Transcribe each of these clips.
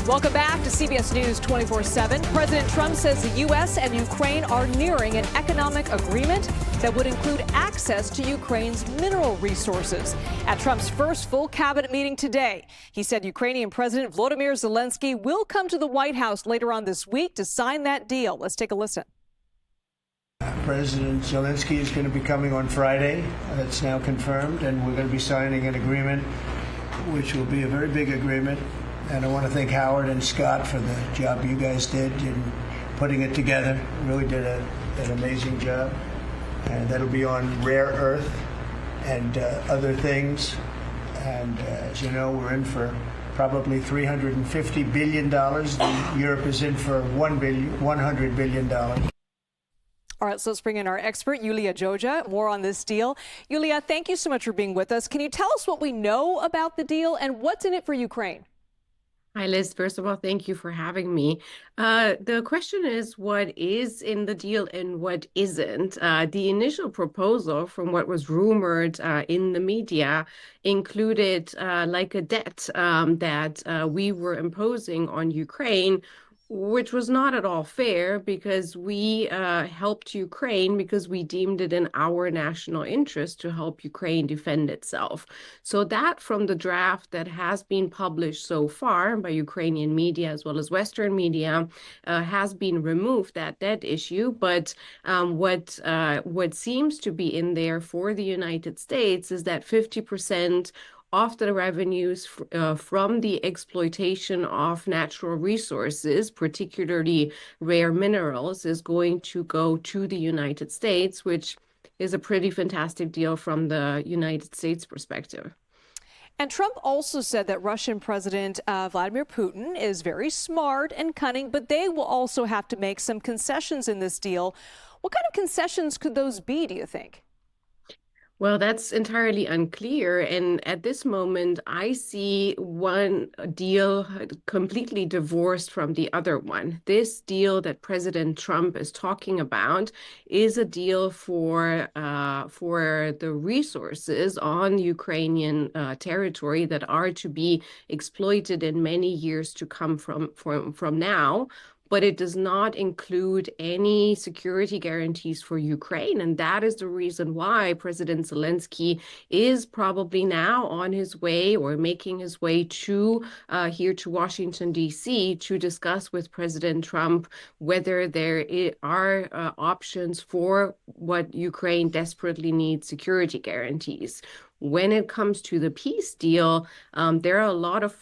Welcome back to CBS News 24/7. President Trump says the U.S. and Ukraine are nearing an economic agreement that would include access to Ukraine's mineral resources. At Trump's first full cabinet meeting today, he said Ukrainian President Volodymyr Zelensky will come to the White House later on this week to sign that deal. Let's take a listen. President Zelensky is going to be coming on Friday. That's now confirmed, and we're going to be signing an agreement, which will be a very big agreement. And I want to thank Howard and Scott for the job you guys did in putting it together. Really did an amazing job. And that'll be on rare earth and other things. And as you know, we're in for probably $350 billion. Europe is in for $100 billion. All right, so let's bring in our expert, Iulia Joja, more on this deal. Iulia, thank you so much for being with us. Can you tell us what we know about the deal and what's in it for Ukraine? Hi, Liz. First of all, thank you for having me. The question is what is in the deal and what isn't. The initial proposal, from what was rumored in the media, included like a debt that we were imposing on Ukraine, which was not at all fair because we helped Ukraine because we deemed it in our national interest to help Ukraine defend itself. So that from the draft that has been published so far by Ukrainian media as well as Western media has been removed, that debt issue. But what seems to be in there for the United States is that 50% of the revenues from the exploitation of natural resources, particularly rare minerals, is going to go to the United States, which is a pretty fantastic deal from the United States perspective. And Trump also said that Russian President Vladimir Putin is very smart and cunning, but they will also have to make some concessions in this deal. What kind of concessions could those be, do you think? Well, that's entirely unclear. And at this moment, I see one deal completely divorced from the other one. This deal that President Trump is talking about is a deal for the resources on Ukrainian territory that are to be exploited in many years to come from now. But it does not include any security guarantees for Ukraine. And that is the reason why President Zelensky is probably now on his way or making his way to here to Washington, D.C. to discuss with President Trump whether there are options for what Ukraine desperately needs, security guarantees. When it comes to the peace deal, there are a lot of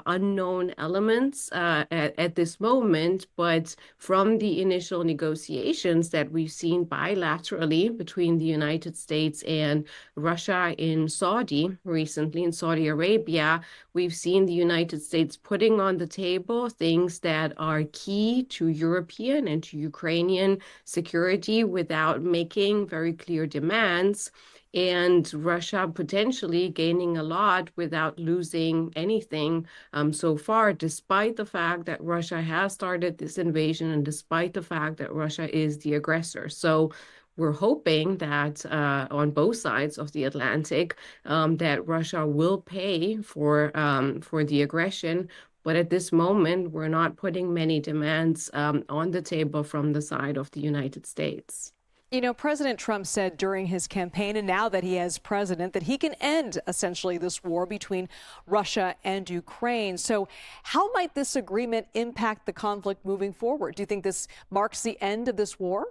unknown elements at this moment, but from the initial negotiations that we've seen bilaterally between the United States and Russia in Saudi recently, in Saudi Arabia, we've seen the United States putting on the table things that are key to European and to Ukrainian security without making very clear demands. And Russia potentially gaining a lot without losing anything so far, despite the fact that Russia has started this invasion and despite the fact that Russia is the aggressor. So we're hoping that on both sides of the Atlantic, that Russia will pay for the aggression. But at this moment, we're not putting many demands on the table from the side of the United States. You know, President Trump said during his campaign, and now that he is president, that he can end essentially this war between Russia and Ukraine. So how might this agreement impact the conflict moving forward? Do you think this marks the end of this war?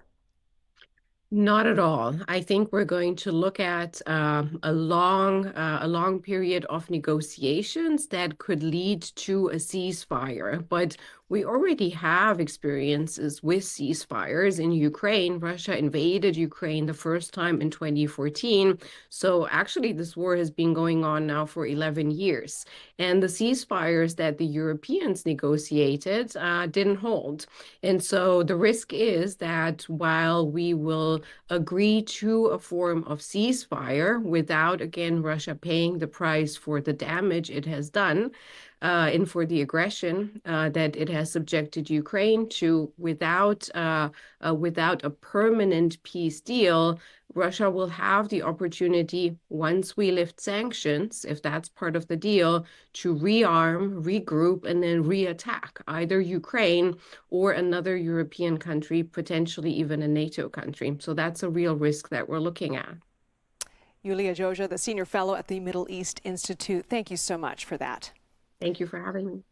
Not at all. I think we're going to look at a long period of negotiations that could lead to a ceasefire. But we already have experiences with ceasefires in Ukraine. Russia invaded Ukraine the first time in 2014. So actually, this war has been going on now for 11 years. And the ceasefires that the Europeans negotiated didn't hold. And so the risk is that while we will agree to a form of ceasefire without, again, Russia paying the price for the damage it has done, and for the aggression that it has subjected Ukraine to, without a permanent peace deal, Russia will have the opportunity, once we lift sanctions, if that's part of the deal, to rearm, regroup, and then re-attack either Ukraine or another European country, potentially even a NATO country. So that's a real risk that we're looking at. Iulia Joja, the senior fellow at the Middle East Institute. Thank you so much for that. Thank you for having me.